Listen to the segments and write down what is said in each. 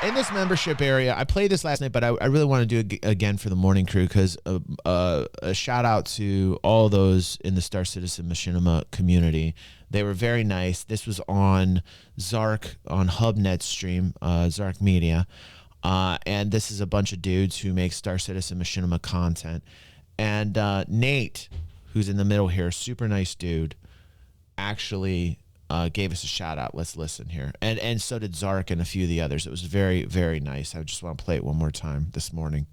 In this membership area, I played this last night, but I really want to do it again for the morning crew because a shout out to all those in the Star Citizen Machinima community. They were very nice. This was on Zark on HubNet stream, Zark Media, and this is a bunch of dudes who make Star Citizen Machinima content. And Nate, who's in the middle here, super nice dude, actually gave us a shout out. Let's listen here. And so did Zark and a few of the others. It was very, very nice. I just want to play it one more time this morning.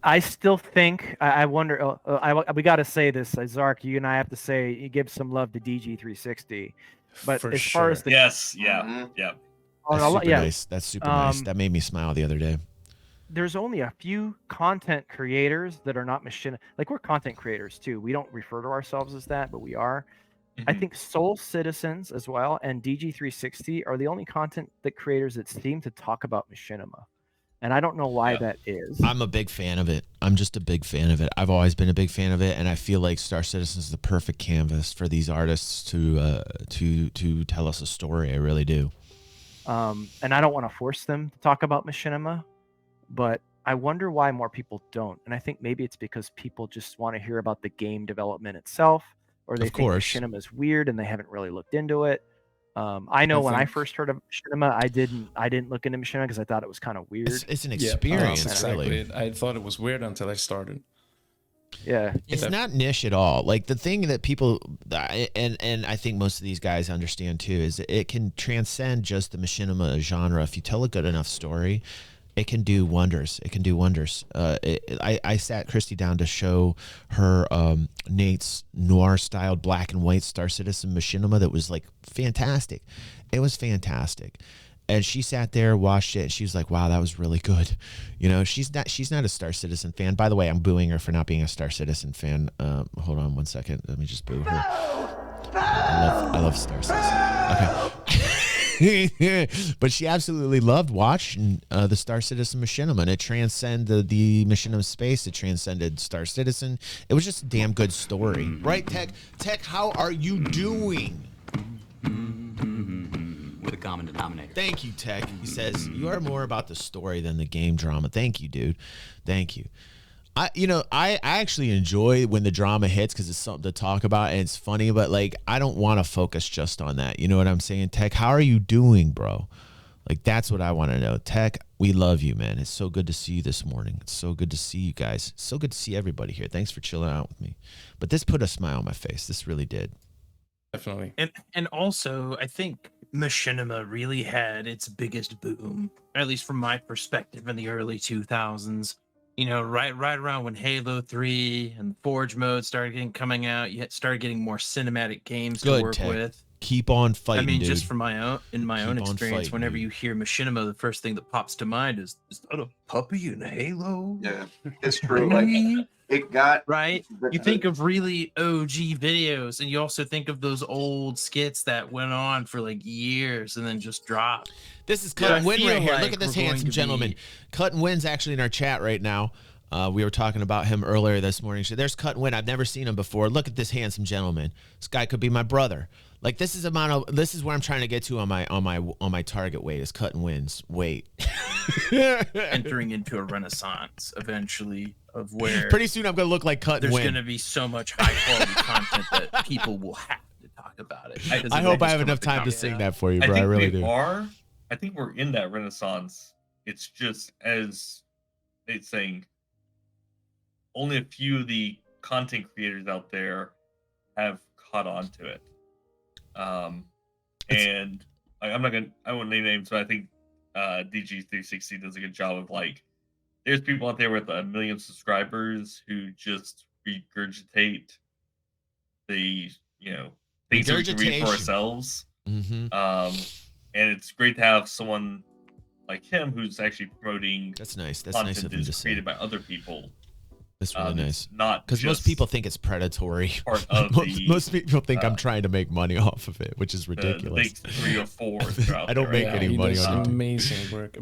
I still think, I wonder, we got to say this, Zark, you and I have to say, you give some love to DG360. But For as sure. far as the... Yes, yeah. That's super nice. That's super nice. That made me smile the other day. There's only a few content creators that are not machinima. Like, we're content creators too. We don't refer to ourselves as that, but we are. I think Soul Citizens as well and DG360 are the only content that creators that seem to talk about machinima. And I don't know why that is. I'm a big fan of it. I'm just a big fan of it. I've always been a big fan of it, and I feel like Star Citizen is the perfect canvas for these artists to tell us a story. I really do. And I don't want to force them to talk about machinima, but I wonder why more people don't. And I think maybe it's because people just want to hear about the game development itself, or they think machinima is weird and they haven't really looked into it. I know when I first heard of machinima, I didn't look into machinima because I thought it was kind of weird. It's an experience. Exactly. Really. I thought it was weird until I started. Yeah, it's not niche at all. Like the thing that people and I think most of these guys understand too is that it can transcend just the machinima genre. If you tell a good enough story, it can do wonders. It can do wonders. I sat Christy down to show her Nate's noir-styled black and white Star Citizen Machinima that was like fantastic. It was fantastic, and she sat there, watched it, and she was like, "Wow, that was really good." You know, she's not a Star Citizen fan. By the way, I'm booing her for not being a Star Citizen fan. Hold on one second. Let me just boo her. I love Star Citizen. Okay. But she absolutely loved watching the Star Citizen Machinima, and it transcended the Machinima space. It transcended Star Citizen. It was just a damn good story, right? Tech, how are you doing? With a common denominator. Thank you, Tech. He says you are more about the story than the game drama. Thank you, dude. Thank you. I actually enjoy when the drama hits because it's something to talk about and it's funny, but like I don't want to focus just on that. You know what I'm saying, Tech? How are you doing, bro? Like that's what I want to know. Tech, we love you, man. It's so good to see you this morning. It's so good to see you guys. It's so good to see everybody here. Thanks for chilling out with me. But this put a smile on my face. This really did. Definitely. And also, I think machinima really had its biggest boom, at least from my perspective, in the early 2000s. You know, right around when Halo 3 and Forge mode started coming out, you started getting more cinematic games to work with. Keep on fighting. I mean, dude. just from my own experience, whenever you hear machinima, the first thing that pops to mind is that a puppy in Halo? Yeah, it's true. Like it got right. You think of really OG videos, and you also think of those old skits that went on for like years and then just dropped. This is Cut and Win right here. Look at this handsome gentleman. Cut and Win's actually in our chat right now. We were talking about him earlier this morning. So there's Cut and Win. I've never seen him before. Look at this handsome gentleman. This guy could be my brother. Like this is where I'm trying to get to on my target weight is Cut and Win's weight. Entering into a renaissance eventually of where pretty soon I'm gonna look like Cut and Win. There's gonna be so much high quality content that people will have to talk about it. I hope I have enough time to sing that for you, bro. I really do. I think we're in that renaissance. It's just as it's saying, only a few of the content creators out there have caught on to it. And I won't name names, but I think DG360 does a good job of like, there's people out there with 1 million subscribers who just regurgitate the things that we can read for ourselves. Mm-hmm. And it's great to have someone like him who's actually promoting. That's nice. That's content nice of him to say. Created by other people. That's really nice. Not because most people think it's predatory. Part of most people think I'm trying to make money off of it, which is ridiculous. The big 3 or 4. I don't make any money on it. Amazing work,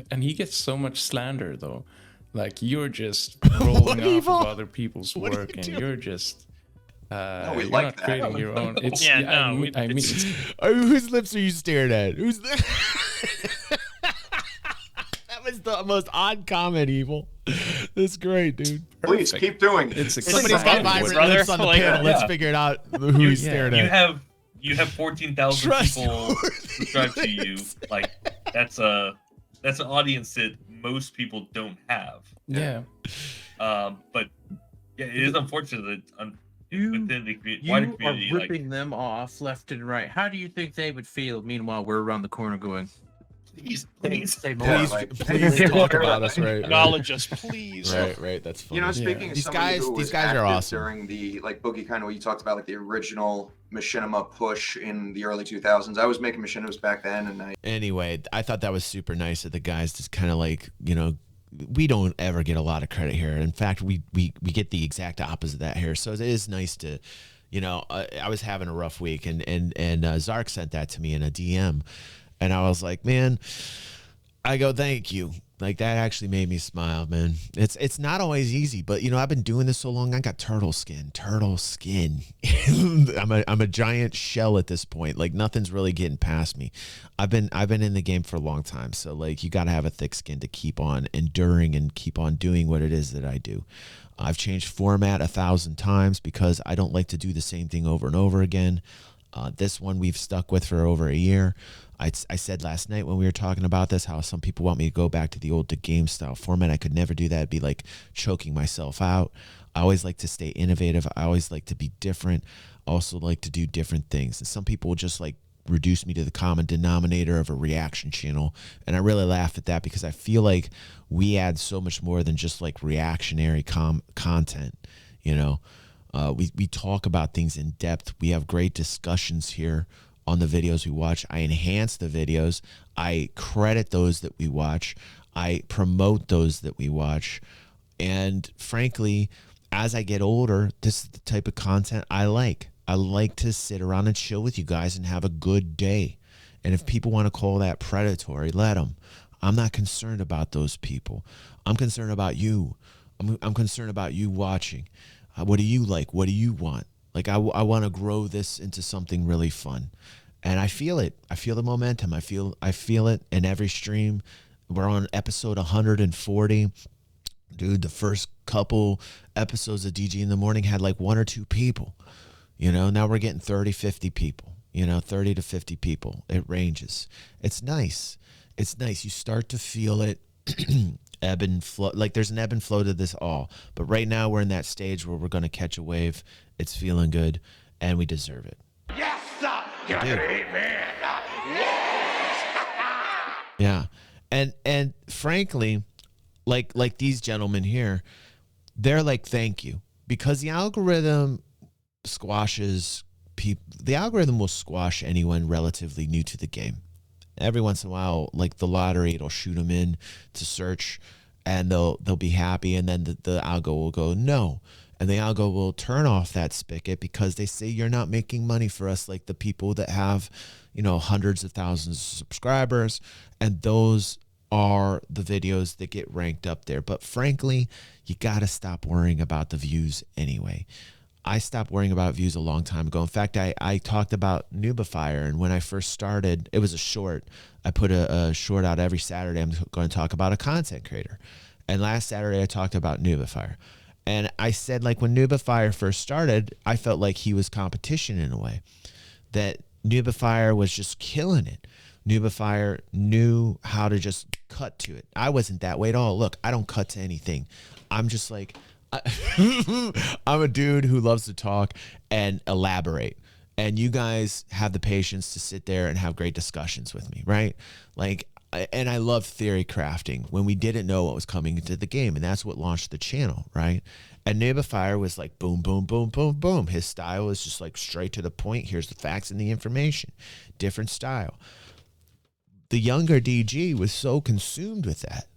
and he gets so much slander though. Like you're just rolling off of other people's work, and you're just. We you're like not that. creating your own. It's, I mean, whose lips are you staring at? Who's That was the most odd comment, Evil. That's great, dude. Please keep doing it. It's Somebody's got exciting. vibrant brother. lips on the Like, panel. Let's yeah. figure it out who he's staring at. You have 14,000 people subscribe to you. Like that's an audience that most people don't have. Yeah. But yeah, it is unfortunate that within the You wider are community, ripping them off left and right. How do you think they would feel? Meanwhile, we're around the corner going, please. say more. Please, like- please talk about us, right? Acknowledge us, please. Right. That's funny. You know, speaking of These somebody guys- who these was guys are active awesome. during the Boogie, kind of what you talked about, like the original Machinima push in the early 2000s. I was making Machinimas back then, and Anyway, I thought that was super nice of the guys to kind of like, we don't ever get a lot of credit here. In fact, we get the exact opposite of that here. So it is nice to, I was having a rough week, and Zark sent that to me in a DM, and I was like, man, I go, thank you. Like, that actually made me smile, man. It's not always easy, but I've been doing this so long. I got turtle skin. I'm a giant shell at this point. Like, nothing's really getting past me. I've been in the game for a long time, so like, you got to have a thick skin to keep on enduring and keep on doing what it is that I do. I've changed format 1,000 times because I don't like to do the same thing over and over again. This one we've stuck with for over a year. I said last night when we were talking about this, how some people want me to go back to the old game style format. I could never do that. It'd be like choking myself out. I always like to stay innovative. I always like to be different. I also like to do different things. And some people will just like reduce me to the common denominator of a reaction channel. And I really laugh at that because I feel like we add so much more than just like reactionary content, We talk about things in depth. We have great discussions here on the videos we watch. I enhance the videos. I credit those that we watch. I promote those that we watch. And frankly, as I get older, this is the type of content I like. I like to sit around and chill with you guys and have a good day. And if people want to call that predatory, let them. I'm not concerned about those people. I'm concerned about you. I'm concerned about you watching. What do you like? What do you want? Like, I want to grow this into something really fun. And I feel it. I feel the momentum. I feel it in every stream. We're on episode 140. Dude, the first couple episodes of DG in the Morning had like 1 or 2 people. Now we're getting 30, 50 people. 30 to 50 people. It ranges. It's nice. It's nice. You start to feel it ebb and flow. Like, there's an ebb and flow to this all. But right now we're in that stage where we're going to catch a wave. It's feeling good, and we deserve it. Yes, sir. You're Dude. gonna eat me. Yeah. And frankly, like these gentlemen here, they're like, thank you. Because the algorithm squashes people. The algorithm will squash anyone relatively new to the game. Every once in a while, like the lottery, it'll shoot them in to search, and they'll be happy, and then the algo will go, no. And the algo will turn off that spigot because they say you're not making money for us like the people that have, hundreds of thousands of subscribers. And those are the videos that get ranked up there. But frankly, you got to stop worrying about the views anyway. I stopped worrying about views a long time ago. In fact, I talked about Noobifier, and when I first started, it was a short. I put a short out every Saturday. I'm going to talk about a content creator. And last Saturday, I talked about Noobifier. And I said, like, when Noobifier first started, I felt like he was competition in a way. That Noobifier was just killing it. Noobifier knew how to just cut to it. I wasn't that way at all. Look, I don't cut to anything. I'm just like, I'm a dude who loves to talk and elaborate. And you guys have the patience to sit there and have great discussions with me, right? Like, and I love theory crafting when we didn't know what was coming into the game. And that's what launched the channel, right? And Noobifier was like, boom, boom, boom, boom, boom. His style is just like straight to the point. Here's the facts and the information. Different style. The younger DG was so consumed with that.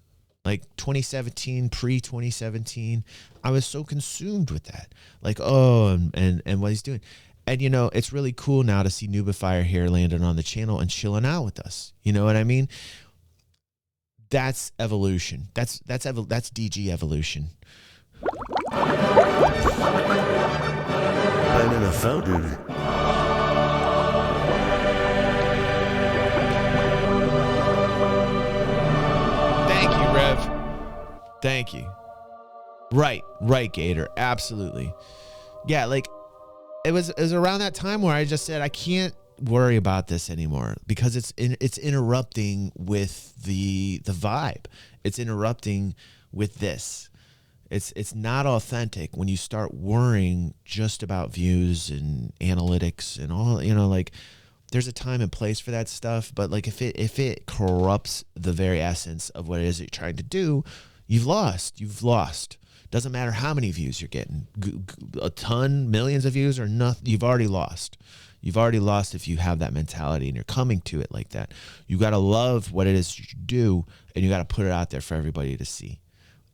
Like 2017, pre-2017, I was so consumed with that. Like, oh, and what he's doing. And, it's really cool now to see Noobifier here landing on the channel and chilling out with us. You know what I mean? That's evolution. That's DG evolution. I'm in a fountain. Thank you. Right, Gator. Absolutely. Yeah, like it was around that time where I just said I can't worry about this anymore because it's interrupting with the vibe. It's interrupting with this. It's not authentic when you start worrying just about views and analytics and all, like there's a time and place for that stuff, but like if it corrupts the very essence of what it is that you're trying to do, you've lost. Doesn't matter how many views you're getting, a ton, millions of views or nothing, you've already lost. You've already lost if you have that mentality and you're coming to it like that. You got to love what it is you do and you got to put it out there for everybody to see.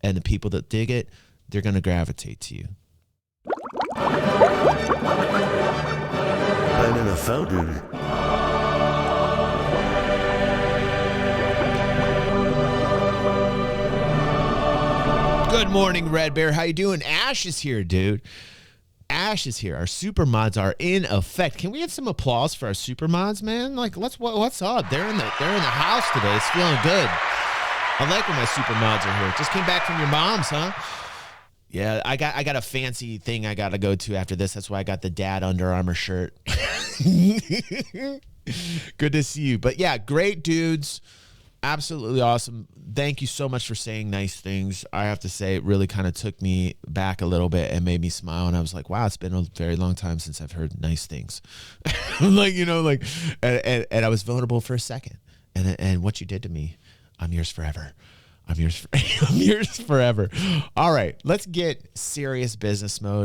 And the people that dig it, they're going to gravitate to you. I'm in a fountain. Good morning, Red Bear. How you doing? Ash is here, dude. Ash is here. Our super mods are in effect. Can we get some applause for our super mods, man? Like, what's up? They're in the house today. It's feeling good. I like when my super mods are here. Just came back from your mom's, huh? Yeah, I got a fancy thing I got to go to after this. That's why I got the dad Under Armour shirt. Good to see you. But yeah, great dudes. Absolutely awesome. Thank you so much for saying nice things. I have to say, it really kind of took me back a little bit and made me smile. And I was like, wow, it's been a very long time since I've heard nice things. And I was vulnerable for a second. And what you did to me, I'm yours forever. I'm yours forever. All right, let's get serious business mode.